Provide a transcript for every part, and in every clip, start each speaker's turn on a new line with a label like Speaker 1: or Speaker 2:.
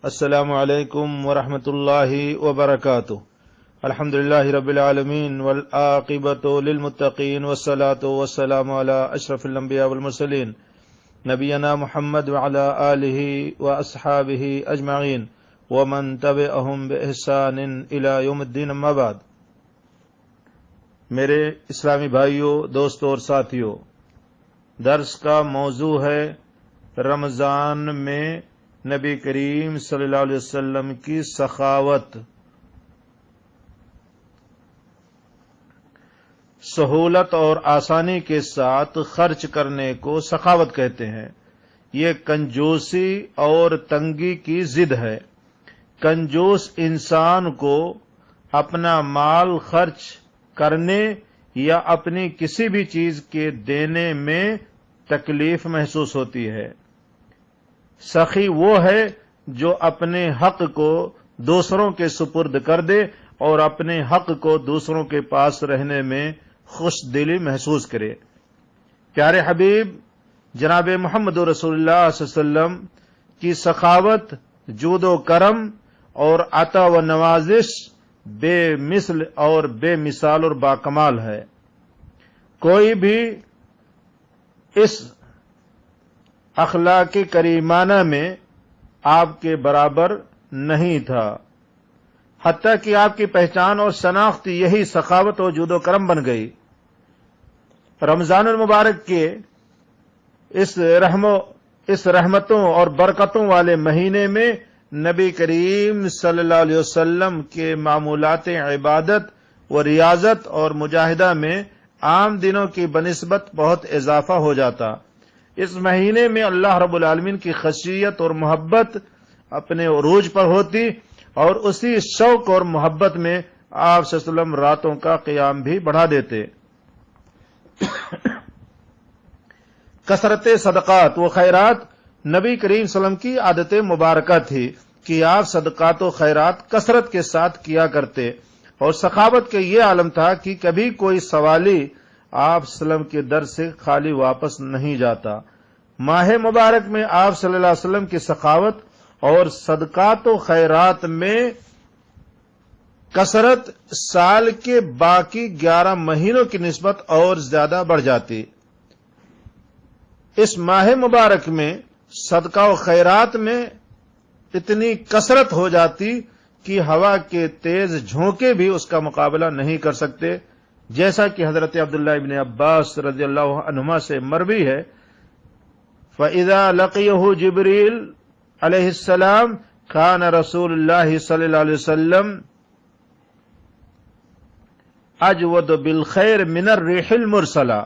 Speaker 1: السلام علیکم ورحمۃ اللہ وبرکاتہ۔ الحمد للہ رب العالمین والعاقبۃ للمتقین والصلاۃ والسلام علی اشرف الانبیاء والمرسلین نبینا محمد وعلی آلہ واصحابہ اجمعین ومن تبعہم بإحسان الی یوم الدین، اما بعد۔ میرے اسلامی بھائیوں، دوستوں اور ساتھیوں، درس کا موضوع ہے رمضان میں نبی کریم صلی اللہ علیہ وسلم کی سخاوت۔ سہولت اور آسانی کے ساتھ خرچ کرنے کو سخاوت کہتے ہیں۔ یہ کنجوسی اور تنگی کی ضد ہے۔ کنجوس انسان کو اپنا مال خرچ کرنے یا اپنی کسی بھی چیز کے دینے میں تکلیف محسوس ہوتی ہے۔ سخی وہ ہے جو اپنے حق کو دوسروں کے سپرد کر دے اور اپنے حق کو دوسروں کے پاس رہنے میں خوش دلی محسوس کرے۔ پیارے حبیب جناب محمد رسول اللہ صلی اللہ علیہ وسلم کی سخاوت، جود و کرم اور عطا و نوازش بے مثل اور بے مثال اور باکمال ہے۔ کوئی بھی اس اخلاق کریمانہ میں آپ کے برابر نہیں تھا، حتیٰ کہ آپ کی پہچان اور شناخت یہی سخاوت اور جود و کرم بن گئی۔ رمضان المبارک کے اس رحمتوں اور برکتوں والے مہینے میں نبی کریم صلی اللہ علیہ وسلم کے معمولات عبادت و ریاضت اور مجاہدہ میں عام دنوں کی بنسبت بہت اضافہ ہو جاتا۔ اس مہینے میں اللہ رب العالمین کی خشیت اور محبت اپنے عروج پر ہوتی، اور اسی شوق اور محبت میں آپ صلی اللہ علیہ وسلم راتوں کا قیام بھی بڑھا دیتے۔ کثرت صدقات و خیرات نبی کریم صلی اللہ علیہ وسلم کی عادت مبارکہ تھی کہ آپ صدقات و خیرات کثرت کے ساتھ کیا کرتے، اور سخاوت کے یہ عالم تھا کہ کبھی کوئی سوالی آپ صلی اللہ علیہ وسلم کے در سے خالی واپس نہیں جاتا۔ ماہ مبارک میں آپ صلی اللہ علیہ وسلم کی سخاوت اور صدقات و خیرات میں کثرت سال کے باقی 11 مہینوں کی نسبت اور زیادہ بڑھ جاتی۔ اس ماہ مبارک میں صدقہ و خیرات میں اتنی کثرت ہو جاتی کہ ہوا کے تیز جھونکے بھی اس کا مقابلہ نہیں کر سکتے، جیسا کہ حضرت عبداللہ ابن عباس رضی اللہ عنہما سے مروی ہے، فَإِذَا لَقِيَهُ جِبْرِيلُ علیہ السلام كان رسول اللہ صلی اللہ علیہ وسلم اجود بالخیر من الريح المرسلہ،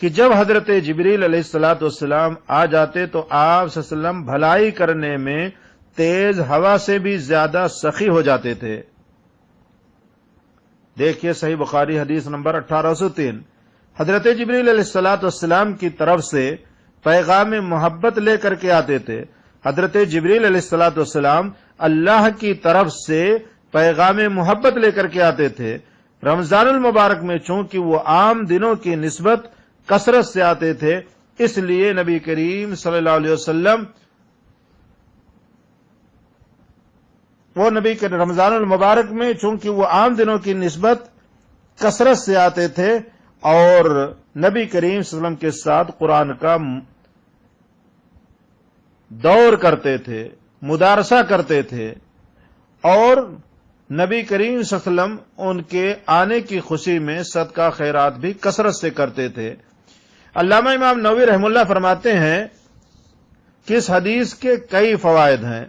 Speaker 1: کہ جب حضرت جبریل علیہ السلام آ جاتے تو آپ صلی اللہ علیہ وسلم بھلائی کرنے میں تیز ہوا سے بھی زیادہ سخی ہو جاتے تھے۔ دیکھیے صحیح بخاری حدیث نمبر 1803۔ حضرت جبریل علیہ السلام کی طرف سے پیغام محبت لے کر کے آتے تھے۔ حضرت جبریل علیہ السلام اللہ کی طرف سے پیغام محبت لے کر کے آتے تھے۔ رمضان المبارک میں چونکہ وہ عام دنوں کی نسبت کثرت سے آتے تھے، اس لیے نبی کریم صلی اللہ علیہ وسلم رمضان المبارک میں چونکہ وہ عام دنوں کی نسبت کثرت سے آتے تھے، اور نبی کریم صلی اللہ علیہ وسلم کے ساتھ قرآن کا دور کرتے تھے، مدارسہ کرتے تھے، اور نبی کریم صلی اللہ علیہ وسلم ان کے آنے کی خوشی میں صدقہ خیرات بھی کثرت سے کرتے تھے۔ علامہ امام نووی رحمہ اللہ فرماتے ہیں کہ اس حدیث کے کئی فوائد ہیں۔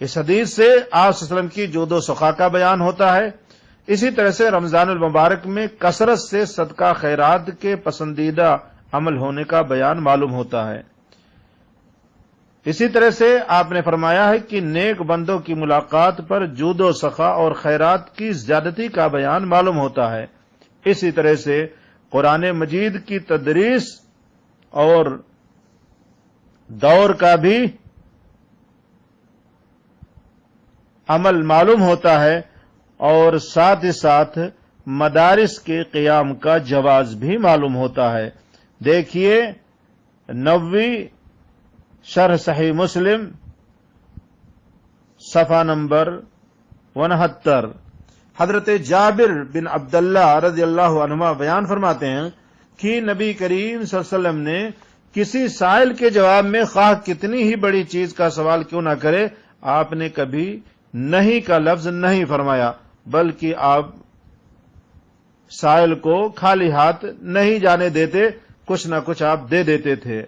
Speaker 1: اس حدیث سے آپ صلی اللہ علیہ وسلم کی جود و سخا کا بیان ہوتا ہے۔ اسی طرح سے رمضان المبارک میں کثرت سے صدقہ خیرات کے پسندیدہ عمل ہونے کا بیان معلوم ہوتا ہے۔ اسی طرح سے آپ نے فرمایا ہے کہ نیک بندوں کی ملاقات پر جود و سخا اور خیرات کی زیادتی کا بیان معلوم ہوتا ہے۔ اسی طرح سے قرآن مجید کی تدریس اور دور کا بھی عمل معلوم ہوتا ہے، اور ساتھ ہی ساتھ مدارس کے قیام کا جواز بھی معلوم ہوتا ہے۔ دیکھیے 90 شرح صحیح مسلم صفحہ نمبر 69۔ حضرت جابر بن عبداللہ رضی اللہ عنہما بیان فرماتے ہیں کہ نبی کریم صلی اللہ علیہ وسلم نے کسی سائل کے جواب میں خواہ کتنی ہی بڑی چیز کا سوال کیوں نہ کرے، آپ نے کبھی نہیں کا لفظ نہیں فرمایا، بلکہ آپ سائل کو خالی ہاتھ نہیں جانے دیتے، کچھ نہ کچھ آپ دے دیتے تھے۔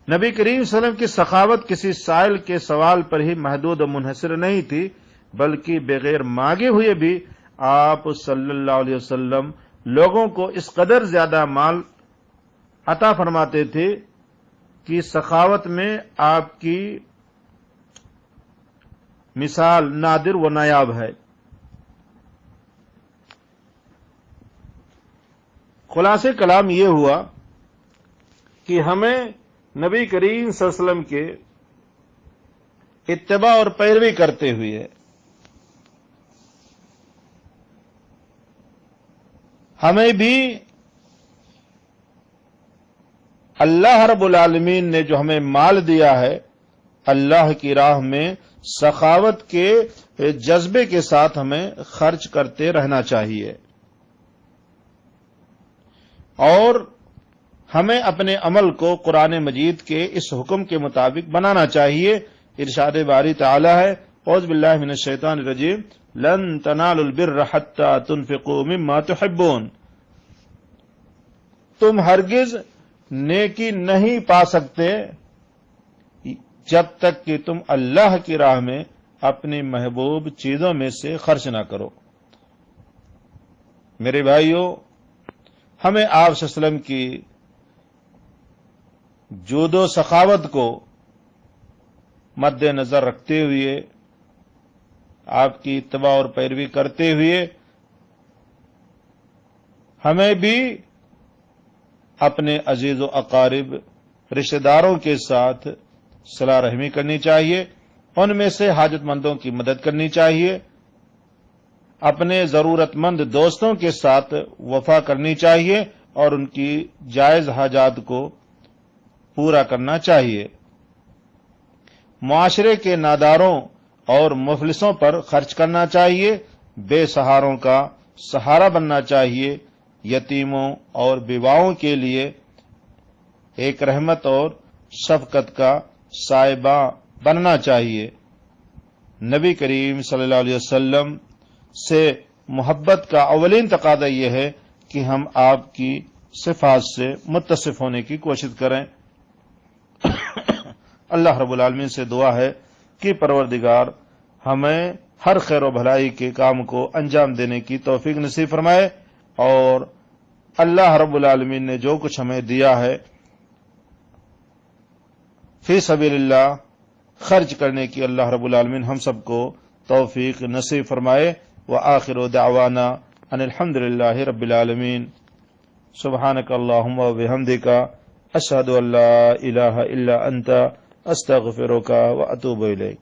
Speaker 1: نبی کریم صلی اللہ علیہ وسلم کی سخاوت کسی سائل کے سوال پر ہی محدود و منحصر نہیں تھی، بلکہ بغیر مانگے ہوئے بھی آپ صلی اللہ علیہ وسلم لوگوں کو اس قدر زیادہ مال عطا فرماتے تھے کہ سخاوت میں آپ کی مثال نادر و نایاب ہے۔ خلاصے کلام یہ ہوا کہ ہمیں نبی کریم صلی اللہ علیہ وسلم کے اتباع اور پیروی کرتے ہوئے ہمیں بھی اللہ رب العالمین نے جو ہمیں مال دیا ہے، اللہ کی راہ میں سخاوت کے جذبے کے ساتھ ہمیں خرچ کرتے رہنا چاہیے، اور ہمیں اپنے عمل کو قرآن مجید کے اس حکم کے مطابق بنانا چاہیے۔ ارشاد باری تعالی ہے، اعوذ باللہ من الشیطان الرجیم، لن تنالوا البر حتی تنفقوا مما تحبون، تم ہرگز نیکی نہیں پا سکتے جب تک کہ تم اللہ کی راہ میں اپنی محبوب چیزوں میں سے خرچ نہ کرو۔ میرے بھائیو، ہمیں آپ صلی اللہ علیہ وسلم کی جود و سخاوت کو مد نظر رکھتے ہوئے، آپ کی اتباع اور پیروی کرتے ہوئے، ہمیں بھی اپنے عزیز و اقارب رشتہ داروں کے ساتھ صلہ رحمی کرنی چاہیے، ان میں سے حاجت مندوں کی مدد کرنی چاہیے، اپنے ضرورت مند دوستوں کے ساتھ وفا کرنی چاہیے اور ان کی جائز حاجات کو پورا کرنا چاہیے، معاشرے کے ناداروں اور مفلسوں پر خرچ کرنا چاہیے، بے سہاروں کا سہارا بننا چاہیے، یتیموں اور بیواؤں کے لیے ایک رحمت اور شفقت کا سائبہ بننا چاہیے۔ نبی کریم صلی اللہ علیہ وسلم سے محبت کا اولین تقاضا یہ ہے کہ ہم آپ کی صفات سے متصف ہونے کی کوشش کریں۔ اللہ رب العالمین سے دعا ہے کہ پروردگار ہمیں ہر خیر و بھلائی کے کام کو انجام دینے کی توفیق نصیب فرمائے، اور اللہ رب العالمین نے جو کچھ ہمیں دیا ہے فی سبیل اللہ خرچ کرنے کی اللہ رب العالمین ہم سب کو توفیق نصیب فرمائے۔ وآخر دعوانا ان الحمد للہ رب العالمین۔ سبحانک اللہم وبحمدک، اشہد ان لا الہ الا انت، استغفرک واتوب الیک۔